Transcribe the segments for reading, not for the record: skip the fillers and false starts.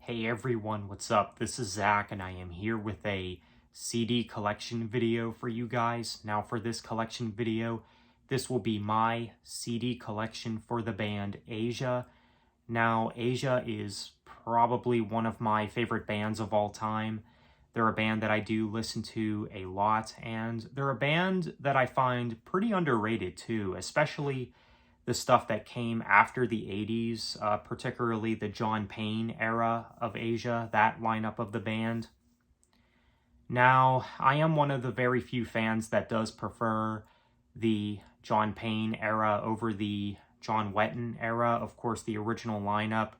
Hey everyone, what's up? This is Zach and I am here with a CD collection video for you guys. Now for this collection video, this will be my CD collection for the band Asia. Now Asia is probably one of my favorite bands of all time. They're a band that I do listen to a lot, and they're a band that I find pretty underrated too, especially the stuff that came after the 80s, particularly the John Payne era of Asia, that lineup of the band. Now, I am one of the very few fans that does prefer the John Payne era over the John Wetton era. Of course, the original lineup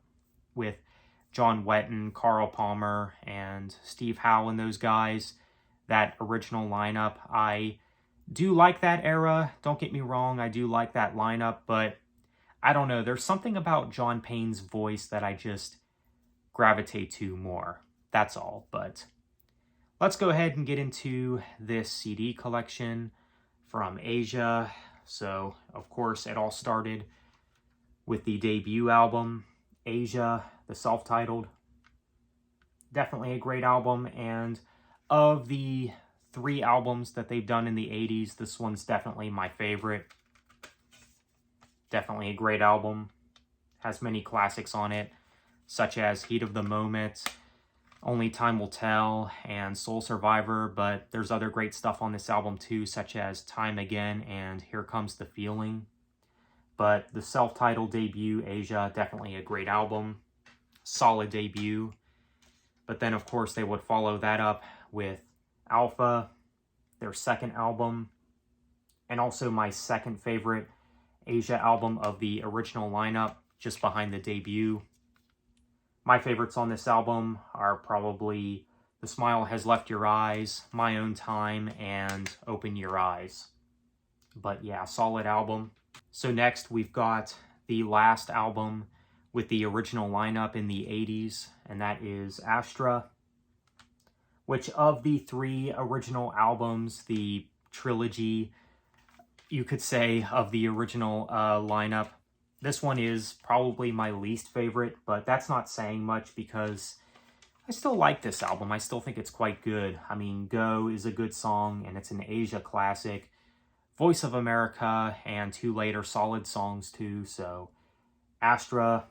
with John Wetton, Carl Palmer, and Steve Howe and those guys, that original lineup, I do like that era. Don't get me wrong, I do like that lineup, but I don't know. There's something about John Payne's voice that I just gravitate to more. That's all. But let's go ahead and get into this CD collection from Asia. So, of course, it all started with the debut album, Asia, the self-titled. Definitely a great album, and of the 3 albums that they've done in the 80s, this one's definitely my favorite. Definitely a great album. Has many classics on it, such as Heat of the Moment, Only Time Will Tell, and Soul Survivor, but there's other great stuff on this album too, such as Time Again and Here Comes the Feeling. But the self-titled debut, Asia, definitely a great album. Solid debut. But then, of course, they would follow that up with Alpha, their second album, and also my second favorite Asia album of the original lineup, just behind the debut. My favorites on this album are probably The Smile Has Left Your Eyes, My Own Time, and Open Your Eyes. But yeah, solid album. So next we've got the last album with the original lineup in the 80s, and that is Astra, which of the 3 original albums, the trilogy, you could say, of the original lineup, this one is probably my least favorite, but that's not saying much because I still like this album. I still think it's quite good. I mean, Go is a good song, and it's an Asia classic. Voice of America and Too Late are solid songs too, so Astra,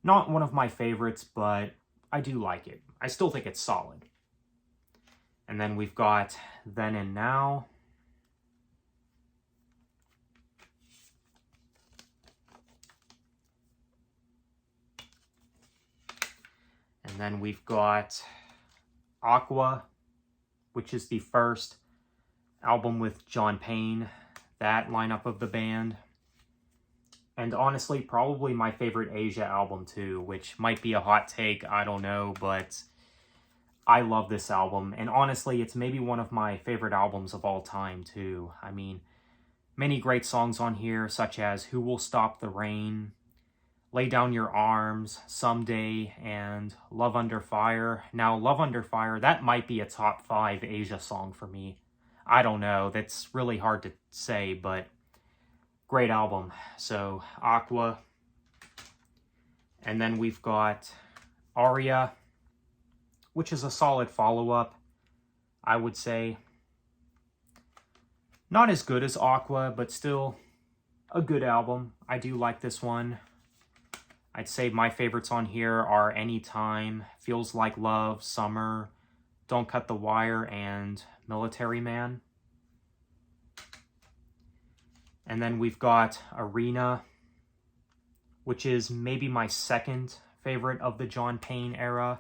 not one of my favorites, but I do like it. I still think it's solid. And then we've got Then and Now. And then we've got Aqua, which is the first album with John Payne, that lineup of the band. And honestly, probably my favorite Asia album too, which might be a hot take, I don't know, but I love this album. And honestly, it's maybe one of my favorite albums of all time too. I mean, many great songs on here, such as Who Will Stop the Rain, Lay Down Your Arms, Someday, and Love Under Fire. Now, Love Under Fire, that might be a top 5 Asia song for me. I don't know, that's really hard to say, but great album. So, Aqua. And then we've got Aria, which is a solid follow-up, I would say. Not as good as Aqua, but still a good album. I do like this one. I'd say my favorites on here are Anytime, Feels Like Love, Summer, Don't Cut the Wire, and Military Man. And then we've got Arena, which is maybe my second favorite of the John Payne era.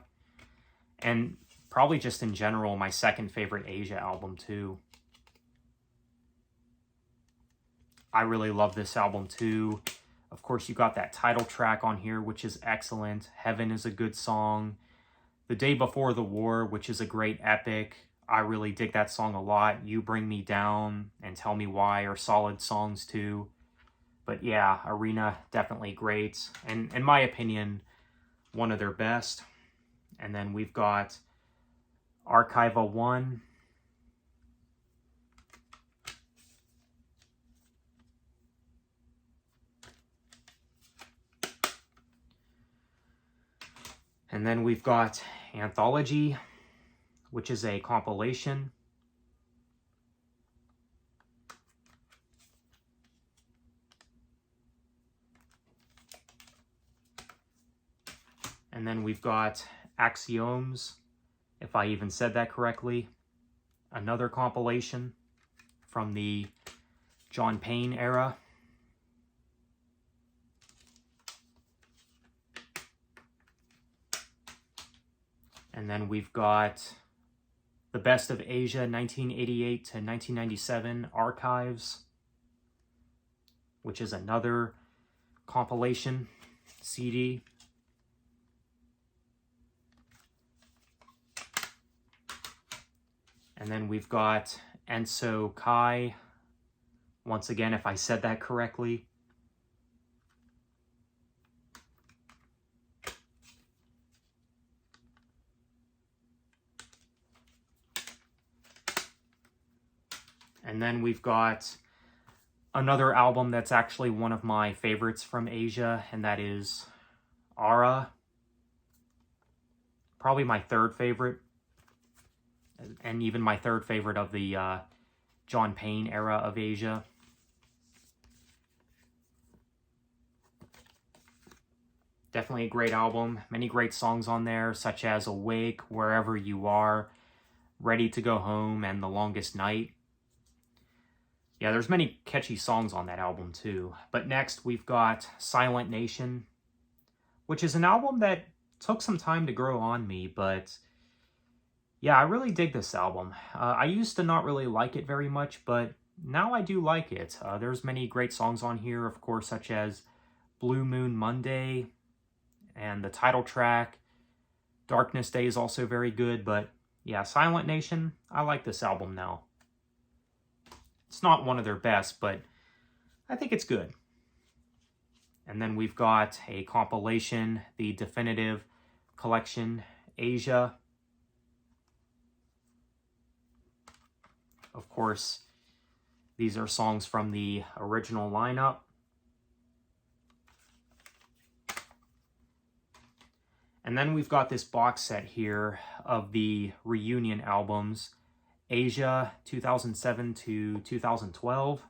And probably just in general, my second favorite Asia album too. I really love this album too. Of course, you got that title track on here, which is excellent. Heaven is a good song. The Day Before the War, which is a great epic. I really dig that song a lot. You Bring Me Down and Tell Me Why are solid songs too. But yeah, Arena, definitely great. And in my opinion, one of their best. And then we've got Archiva 1. And then we've got Anthology, which is a compilation. And then we've got Axioms, if I even said that correctly, another compilation from the John Payne era. And then we've got the Best of Asia 1988 to 1997 Archives, which is another compilation CD. And then we've got Enso Kai, once again, if I said that correctly. And then we've got another album that's actually one of my favorites from Asia, and that is Ara. Probably my third favorite, and even my third favorite of the John Payne era of Asia. Definitely a great album. Many great songs on there, such as Awake, Wherever You Are, Ready to Go Home, and The Longest Night. Yeah, there's many catchy songs on that album too. But next we've got Silent Nation, which is an album that took some time to grow on me, but yeah, I really dig this album. I used to not really like it very much, but now I do like it. There's many great songs on here, of course, such as Blue Moon Monday and the title track. Darkness Day is also very good, but yeah, Silent Nation, I like this album now. It's not one of their best, but I think it's good. And then we've got a compilation, the Definitive Collection Asia. Of course, these are songs from the original lineup. And then we've got this box set here of the reunion albums, Asia 2007 to 2012.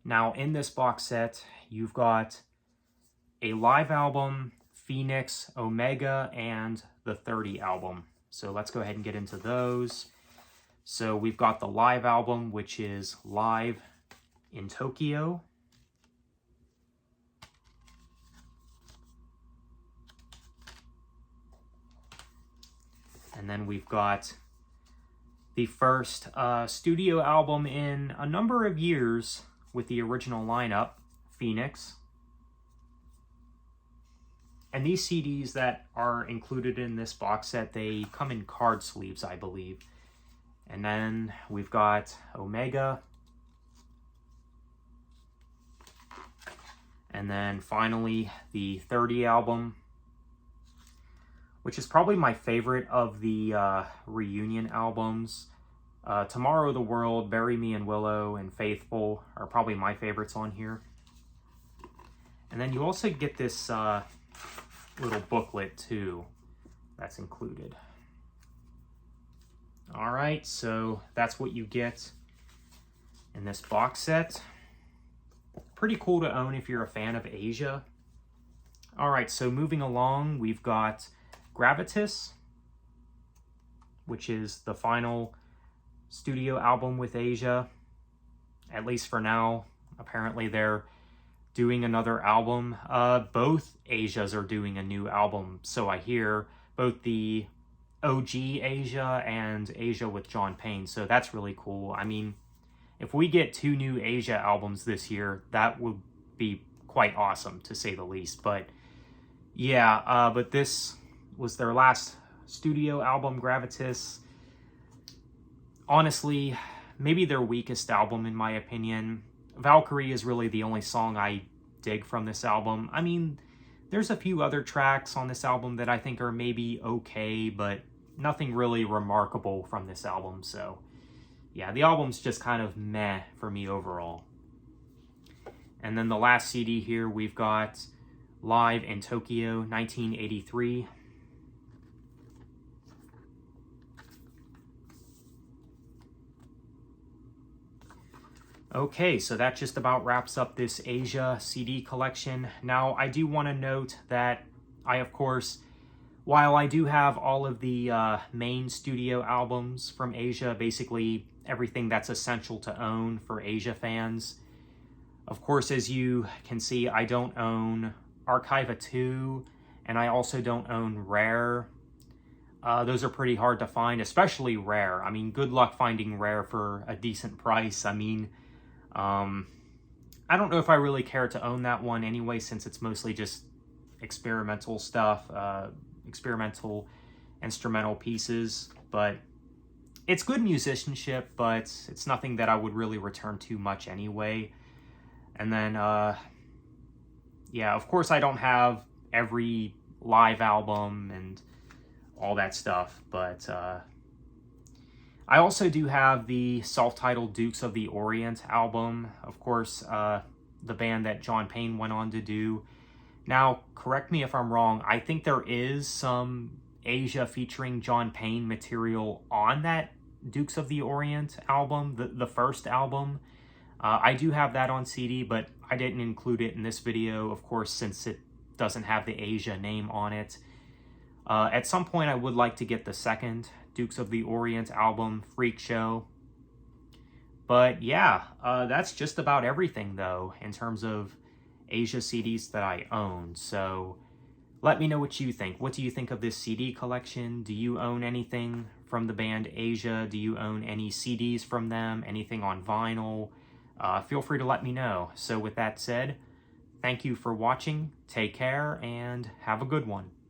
Now in this box set, you've got a live album, Phoenix, Omega, and the 30 album. So let's go ahead and get into those. So we've got the live album, which is Live in Tokyo. And then we've got the first studio album in a number of years with the original lineup, Phoenix. And these CDs that are included in this box set, they come in card sleeves, I believe. And then we've got Omega. And then finally, the 30 album, which is probably my favorite of the reunion albums. Tomorrow the World, Bury Me in Willow, and Faithful are probably my favorites on here. And then you also get this little booklet too that's included. All right, so that's what you get in this box set. Pretty cool to own if you're a fan of Asia. All right, so moving along, we've got Gravitas, which is the final studio album with Asia, at least for now. Apparently they're doing another album. Both Asias are doing a new album, so I hear, both the OG Asia and Asia with John Payne, so that's really cool. I mean, if we get 2 new Asia albums this year, that would be quite awesome, to say the least. But yeah, but this was their last studio album, Gravitas. Honestly, maybe their weakest album in my opinion. Valkyrie is really the only song I dig from this album. I mean, there's a few other tracks on this album that I think are maybe okay, but nothing really remarkable from this album. So yeah, the album's just kind of meh for me overall. And then the last CD here, we've got Live in Tokyo, 1983. Okay, so that just about wraps up this Asia CD collection. Now, I do want to note that I, of course, while I do have all of the main studio albums from Asia, basically everything that's essential to own for Asia fans, of course, as you can see, I don't own Archiva 2, and I also don't own Rare. Those are pretty hard to find, especially Rare. I mean, good luck finding Rare for a decent price. I mean, I don't know if I really care to own that one anyway, since it's mostly just experimental stuff, experimental instrumental pieces, but it's good musicianship, but it's nothing that I would really return to much anyway. And then, yeah, of course I don't have every live album and all that stuff, but I also do have the self-titled Dukes of the Orient album, of course, the band that John Payne went on to do. Now, correct me if I'm wrong, I think there is some Asia featuring John Payne material on that Dukes of the Orient album, the first album. I do have that on CD, but I didn't include it in this video, of course, since it doesn't have the Asia name on it. At some point, I would like to get the second Dukes of the Orient album, Freak Show. But yeah, that's just about everything, though, in terms of Asia CDs that I own. So let me know what you think. What do you think of this CD collection? Do you own anything from the band Asia? Do you own any CDs from them? Anything on vinyl? Feel free to let me know. So with that said, thank you for watching, take care, and have a good one.